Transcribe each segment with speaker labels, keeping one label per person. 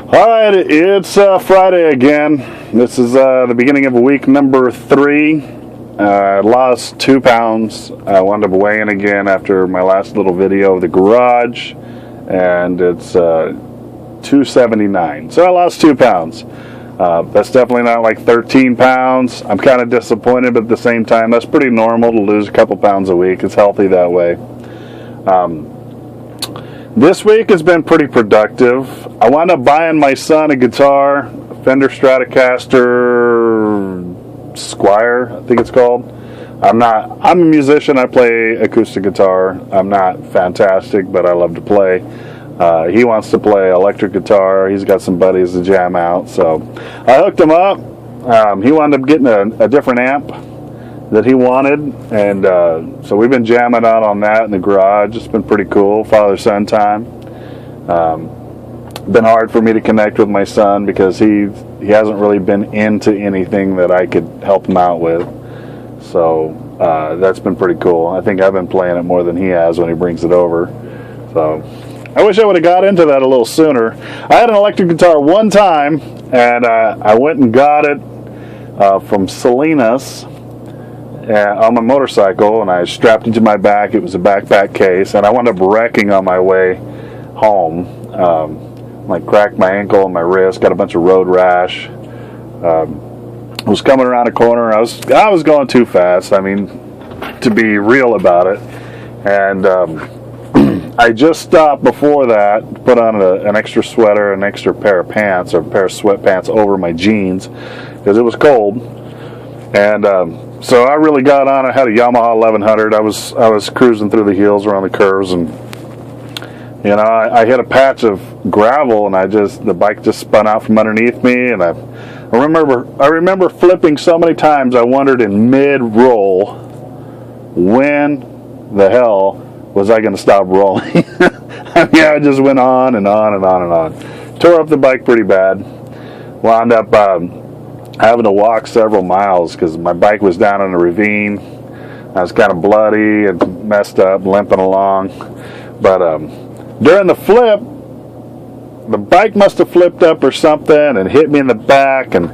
Speaker 1: Alright, it's Friday again. This is the beginning of week number 3. I lost 2 pounds. I wound up weighing again after my last little video of the garage, and it's 279. So I lost 2 pounds. That's definitely not like 13 pounds. I'm kind of disappointed, but at the same time, that's pretty normal to lose a couple pounds a week. It's healthy that way. This week has been pretty productive. I wound up buying my son a guitar, a Fender Stratocaster Squire, I think it's called. I'm a musician. I play acoustic guitar. I'm not fantastic, but I love to play. He wants to play electric guitar. He's got some buddies to jam out, so I hooked him up. He wound up getting a different amp that he wanted, and so we've been jamming out on that in the garage. It's been pretty cool, father-son time. Been hard for me to connect with my son because he hasn't really been into anything that I could help him out with, so that's been pretty cool. I think I've been playing it more than he has when he brings it over, so I wish I would have got into that a little sooner. I had an electric guitar one time, and I went and got it from Salinas on my motorcycle, and I strapped it to my back. It was a backpack case, and I wound up wrecking on my way home. Like cracked my ankle and my wrist, got a bunch of road rash. Was coming around a corner. I was going too fast. I mean, to be real about it, and I just stopped before that to put on an extra sweater, an extra pair of pants, or a pair of sweatpants over my jeans because it was cold, and so I really got on. I had a Yamaha 1100. I was cruising through the hills around the curves, and I hit a patch of gravel, and the bike just spun out from underneath me, and I remember flipping so many times. I wondered in mid-roll, when the hell was I going to stop rolling? I mean, I just went on and on and on and on. Tore up the bike pretty bad. Wound up having to walk several miles because my bike was down in a ravine. I was kind of bloody and messed up, limping along. But during the flip, the bike must have flipped up or something and hit me in the back and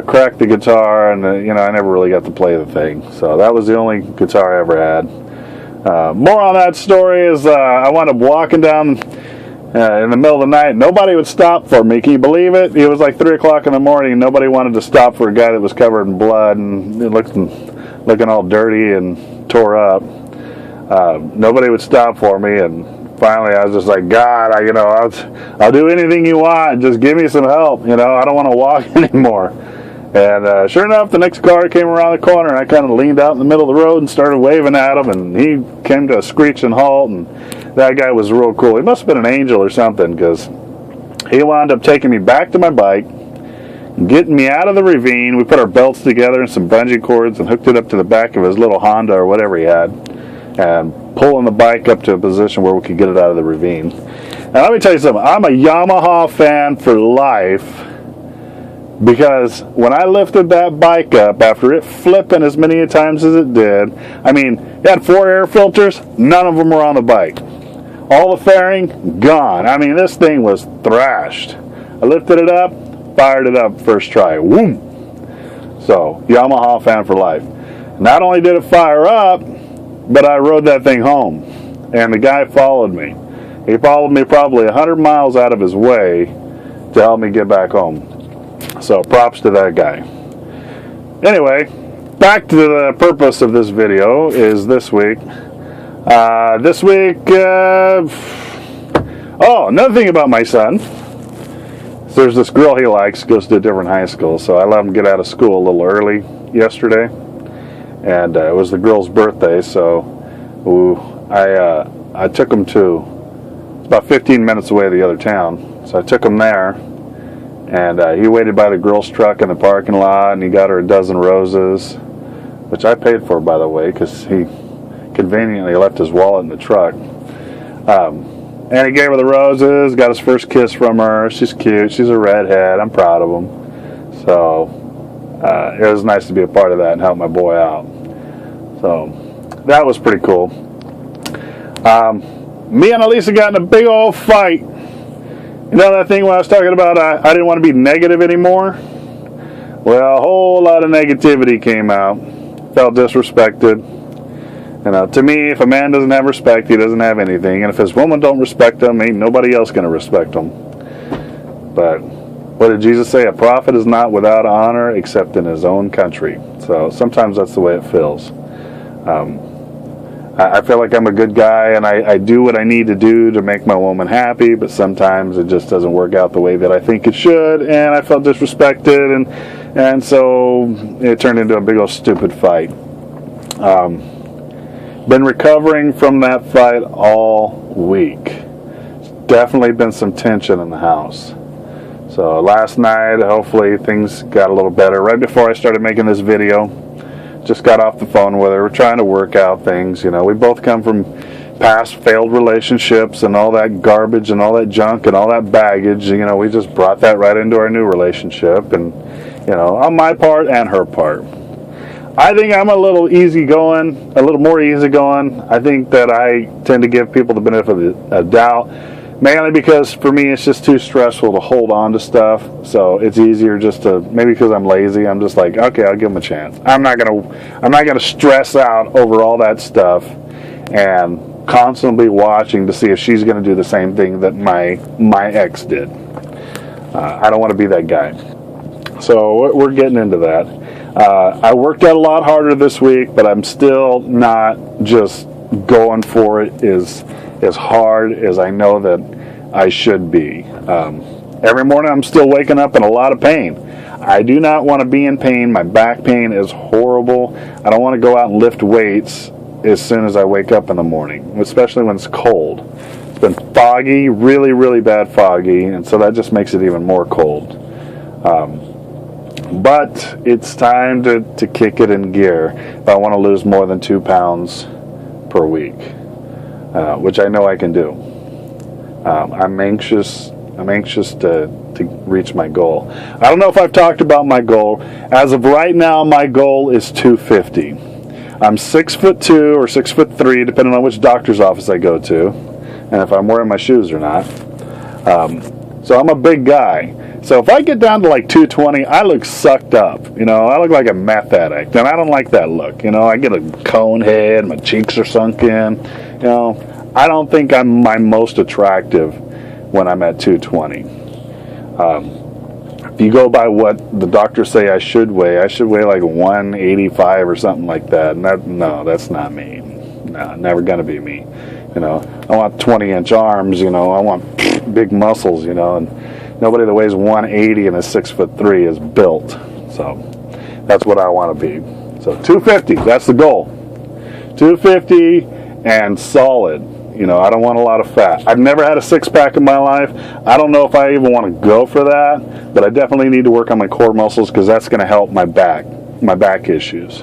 Speaker 1: cracked the guitar. And I never really got to play the thing. So that was the only guitar I ever had. More on that story is I wound up walking down in the middle of the night. Nobody would stop for me. Can you believe it? It was like 3 o'clock in the morning, and nobody wanted to stop for a guy that was covered in blood and looking all dirty and tore up. Nobody would stop for me, and finally I was just like, God, I'll do anything you want. Just give me some help. I don't want to walk anymore. And sure enough, the next car came around the corner, and I kind of leaned out in the middle of the road and started waving at him, and he came to a screeching halt, and that guy was real cool. He must have been an angel or something, because he wound up taking me back to my bike, getting me out of the ravine. We put our belts together and some bungee cords and hooked it up to the back of his little Honda or whatever he had, and pulling the bike up to a position where we could get it out of the ravine. And let me tell you something. I'm a Yamaha fan for life, because when I lifted that bike up after it flipping as many times as it did, I mean, it had 4 air filters, none of them were on the bike. All the fairing, gone. I mean, this thing was thrashed. I lifted it up, fired it up first try. Whoom! So, Yamaha fan for life. Not only did it fire up, but I rode that thing home. And the guy followed me. He followed me probably 100 miles out of his way to help me get back home. So props to that guy. Anyway, back to the purpose of this video is this week. Another thing about my son. There's this girl he likes, goes to a different high school, so I let him get out of school a little early yesterday. And it was the girl's birthday, so I took him to, it's about 15 minutes away to the other town, so I took him there. And he waited by the girl's truck in the parking lot, and he got her a dozen roses, which I paid for, by the way, because he conveniently left his wallet in the truck. And he gave her the roses, got his first kiss from her. She's cute. She's a redhead. I'm proud of him. So it was nice to be a part of that and help my boy out. So that was pretty cool. Me and Elisa got in a big old fight You know that thing when I was talking about I didn't want to be negative anymore? Well, a whole lot of negativity came out. Felt disrespected. To me, if a man doesn't have respect, he doesn't have anything. And if his woman don't respect him, ain't nobody else going to respect him. But what did Jesus say? A prophet is not without honor except in his own country. So sometimes that's the way it feels. I feel like I'm a good guy, and I do what I need to do to make my woman happy, but sometimes it just doesn't work out the way that I think it should, and I felt disrespected, and so it turned into a big old stupid fight. Been recovering from that fight all week. Definitely been some tension in the house. So last night, hopefully things got a little better. Right before I started making this video, just got off the phone with her. We're trying to work out things. We both come from past failed relationships and all that garbage and all that junk and all that baggage. We just brought that right into our new relationship, and on my part and her part. I think I'm a little easygoing, a little more easygoing. I think that I tend to give people the benefit of the doubt, mainly because for me it's just too stressful to hold on to stuff. So it's easier just to, maybe because I'm lazy, I'm just like, okay, I'll give them a chance. I'm not gonna stress out over all that stuff and constantly watching to see if she's gonna do the same thing that my ex did. I don't want to be that guy. So we're getting into that. I worked out a lot harder this week, but I'm still not just going for it as hard as I know that I should be. Every morning I'm still waking up in a lot of pain. I do not want to be in pain. My back pain is horrible. I don't want to go out and lift weights as soon as I wake up in the morning, especially when it's cold. It's been foggy, really, really bad foggy, and so that just makes it even more cold. But it's time to kick it in gear if I want to lose more than 2 pounds per week, which I know I can do. I'm anxious to reach my goal. I don't know if I've talked about my goal. As of right now, my goal is 250. I'm 6'2" or 6'3", depending on which doctor's office I go to, and if I'm wearing my shoes or not. So I'm a big guy. So if I get down to like 220, I look sucked up. I look like a meth addict, and I don't like that look. I get a cone head, my cheeks are sunken. I don't think I'm my most attractive when I'm at 220. If you go by what the doctors say I should weigh like 185 or something like that. And that's not me. No, never gonna be me. I want 20-inch arms. I want big muscles. And nobody that weighs 180 and is 6'3" is built. So that's what I want to be. So 250, that's the goal. 250 and solid. I don't want a lot of fat. I've never had a six-pack in my life. I don't know if I even want to go for that, but I definitely need to work on my core muscles because that's going to help my back issues.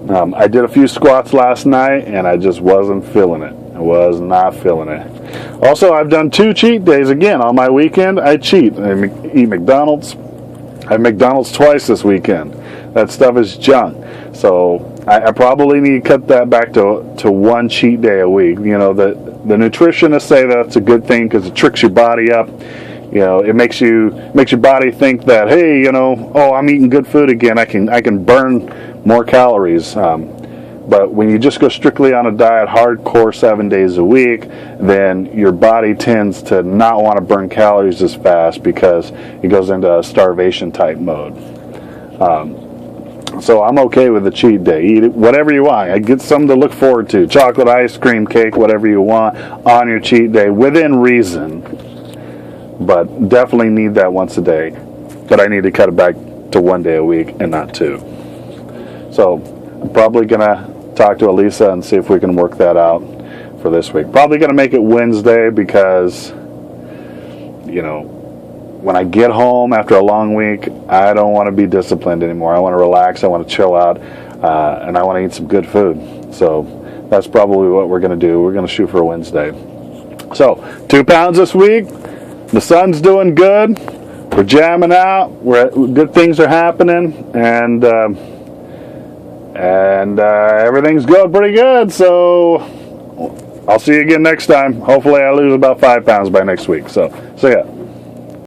Speaker 1: I did a few squats last night, and I just wasn't feeling it. I was not feeling it. Also, I've done 2 cheat days again. On my weekend, I cheat. I eat McDonald's. I have McDonald's twice this weekend. That stuff is junk. So I probably need to cut that back to 1 cheat day a week. The nutritionists say that's a good thing because it tricks your body up. It makes your body think that, hey, I'm eating good food again. I can burn more calories. But when you just go strictly on a diet, hardcore 7 days a week, then your body tends to not want to burn calories as fast because it goes into a starvation type mode. So I'm okay with the cheat day. Eat it, whatever you want. I get something to look forward to. Chocolate, ice cream, cake, whatever you want on your cheat day within reason. But definitely need that once a day. But I need to cut it back to 1 day a week and not 2. So I'm probably going to talk to Elisa and see if we can work that out for this week. Probably going to make it Wednesday because, when I get home after a long week, I don't want to be disciplined anymore. I want to relax, I want to chill out, and I want to eat some good food. So that's probably what we're going to do. We're going to shoot for a Wednesday. So 2 pounds this week. The sun's doing good. We're jamming out. Good things are happening, and everything's going pretty good. So I'll see you again next time. Hopefully I lose about 5 pounds by next week. So see ya.